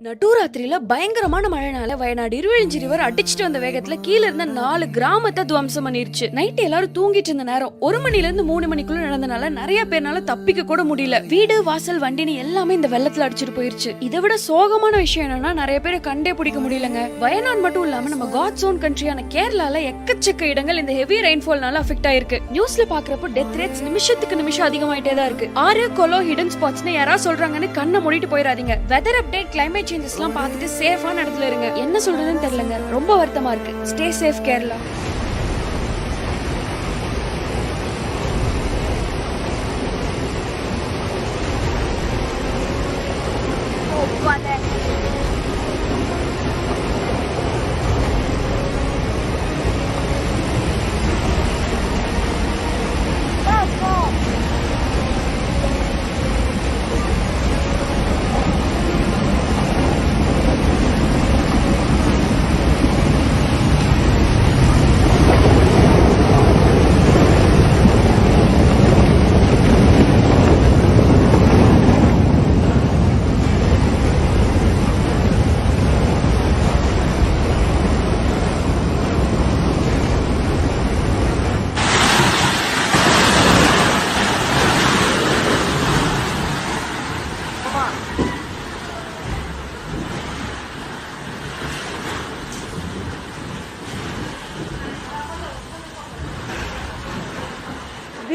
நடுராத்திரியில பயங்கரமான மழைனால வயநாடு இருவிழிஞ்சி ரிவர் அடிச்சுட்டு வந்த வேகத்துல கீழ இருந்த 4 கிராமத்தை துவம்சம் பண்ணிருச்சு. நைட் எல்லாரும் தூங்கிட்டு இருந்த நேரம் 1 மணில இருந்து 3 மணிக்குள்ள நடந்தனால நிறைய பேர்னால தப்பிக்க கூட முடியல. வீடு வாசல் வண்டின்னு எல்லாமே இந்த வெள்ளத்துல அடிச்சுட்டு போயிருச்சு. இதை விட சோகமான விஷயம் என்னன்னா நிறைய பேரை கண்டே பிடிக்க முடியலங்க. வயநாடு மட்டும் இல்லாம நம்ம காட்ஸ் ஓன் கண்ட்ரியான கேரளால எக்கச்சக்க இடங்கள் இந்த ஹெவி ரெயின்ஃபால்னால அஃபெக்ட் ஆயிருக்கு. நியூஸ்ல பாக்குறப்போ டெத் ரேட்ஸ் நிமிஷத்துக்கு நிமிஷம் அதிகமாயிட்டே தான் இருக்கு. 6 கொலோ ஹிடன் ஸ்பாட்ஸ்னு யாராவது சொல்றாங்கன்னு கண்ணை மூடிட்டு போயிடாதீங்க. வெதர் அப்டேட், கிளைமேட் சேஞ்சஸ்லாம் பார்த்துட்டு சேஃபான இடத்துல இருங்க. என்ன சொல்றதுன்னு தெரியலங்க, ரொம்ப வருத்தமா இருக்கு. Stay safe Kerala.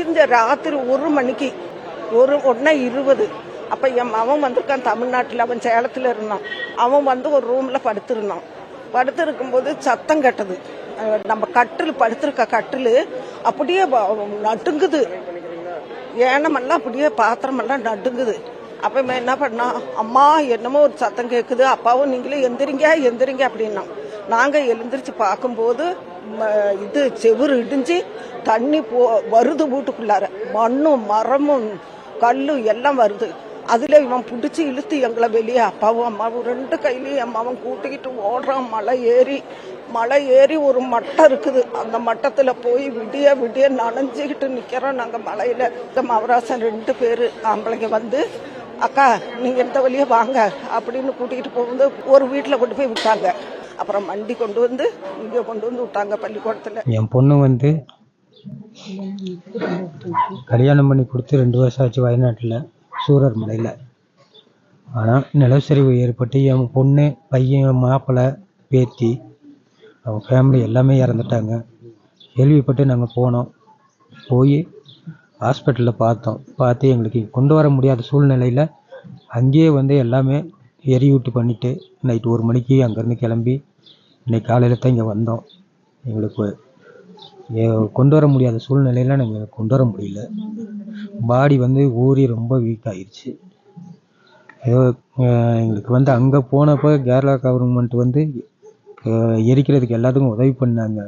இந்த ராத்திரி 1 மணிக்கு 1:20 அப்போ என் அவன் வந்திருக்கான் தமிழ்நாட்டில். அவன் சேலத்தில் இருந்தான். அவன் வந்து ஒரு ரூமில் படுத்திருந்தான். படுத்திருக்கும்போது சத்தம் கெட்டது. நம்ம கட்டில் படுத்திருக்க கட்டில் அப்படியே நடுங்குது. ஏனமெல்லாம் அப்படியே பாத்திரமெல்லாம் நடுங்குது. அப்போ என்ன பண்ணா, அம்மா என்னமோ ஒரு சத்தம் கேட்குது, அப்பாவும் நீங்களே எந்திரிங்க அப்படின்னா. நாங்கள் எழுந்திரிச்சு பார்க்கும்போது இது செவுறு இடிஞ்சு தண்ணி வருது வீட்டுக்குள்ளார. மண்ணும் மரமும் கல்லும் எல்லாம் வருது. அதுல இவன் பிடிச்சி இழுத்து எங்களை வெளியே அப்பாவும் அம்மாவும் 2 கையிலையும் அம்மாவும் கூட்டிக்கிட்டு ஓடுறான். மலை ஏறி ஒரு மட்டம் இருக்குது. அந்த மட்டத்துல போய் விடிய நனைஞ்சுக்கிட்டு நிக்கிறோம் நாங்க மலையில. மவராசன் 2 பேரு ஆம்பளைங்க வந்து, அக்கா நீங்க இந்த வழியே வாங்க அப்படின்னு கூட்டிகிட்டு போகும்போது ஒரு வீட்டுல கொண்டு போய் விட்டாங்க. அப்புறம் வண்டி கொண்டு வந்து இங்கே கொண்டு வந்து விட்டாங்க பள்ளிக்கூடத்தில். என் பொண்ணு வந்து கல்யாணம் பண்ணி கொடுத்து 2 வருஷம் ஆச்சு வயநாட்டில் சூரர் மலையில். ஆனால் நிலச்சரிவு ஏற்பட்டு என் பொண்ணு, பையன், மாப்பிள்ளை, பேத்தி, அவங்க ஃபேமிலி எல்லாமே இறந்துட்டாங்க. கேள்விப்பட்டு நாங்கள் போய் ஹாஸ்பிட்டலில் பார்த்து எங்களுக்கு கொண்டு வர முடியாத சூழ்நிலையில் அங்கேயே வந்து எல்லாமே எரியூட்டு பண்ணிவிட்டு நைட்டு 1 மணிக்கு அங்கேருந்து கிளம்பி இன்னைக்கு காலையில் தான் இங்கே வந்தோம். எங்களுக்கு கொண்டு வர முடியாத சூழ்நிலையில் நாங்கள் கொண்டு வர முடியல. பாடி வந்து ஊறி ரொம்ப வீக் ஆயிடுச்சு. எங்களுக்கு வந்து அங்கே போனப்போ கேரளா கவர்மெண்ட் வந்து எரிக்கிறதுக்கு எல்லாத்துக்கும் உதவி பண்ணாங்க.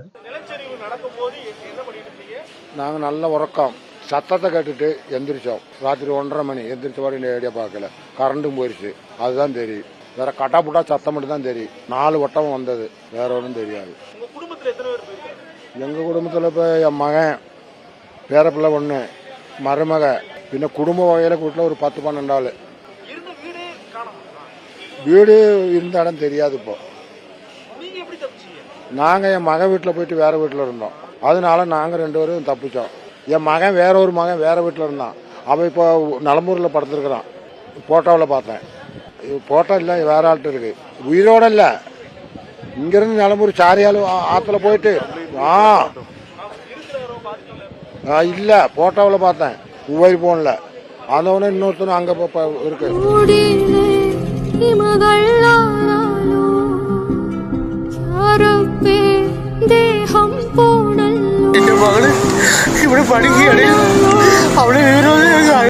நாங்கள் நல்ல உறக்கம், சத்தத்தை கேட்டுட்டு எந்திரிச்சோம். ராத்திரி 1:30 மணி எந்திரிச்ச வாடி நேரடியாக பார்க்கல. கரண்ட்டும் போயிடுச்சு. அதுதான் தெரியும். வேற கட்டாப்புட்டா சத்தம் மட்டும் தான் தெரியும். 4 வட்டம் வந்தது, வேற ஒன்றும் தெரியாது. எங்கள் குடும்பத்தில் இப்போ என் மகன், பேரப்பிள்ளை 1, மருமக, பின்ன குடும்ப வகையில் வீட்டில் ஒரு 10-12 ஆள். வீடு இருந்த இடம் தெரியாது. இப்போ நாங்கள் என் மகன் வீட்டில் போயிட்டு வேற வீட்டில் இருந்தோம். அதனால நாங்கள் 2 பேரும் தப்பிச்சோம். என் மகன் வேற ஒரு மகன் வேற வீட்டில் இருந்தான். அவன் இப்போ நலம்பூரில் படுத்துருக்கிறான். போட்டோவில் பார்த்தேன். போட்டோ இல்லை, வேற ஆள்கிட்ட இருக்கு. உயிரோட இல்லை. இங்கிருந்து நலம்பூர் சாரியால் ஆற்றுல போயிட்டு இல்லை, போட்டோவில் பார்த்தேன். மொபைல் போன்ல அதவன இன்னொருத்தனும் அங்கே இருக்கு. എന്റെ മകള് ഇവിടെ പഠിക്കുകയാണ്. അവിടെ വിവരം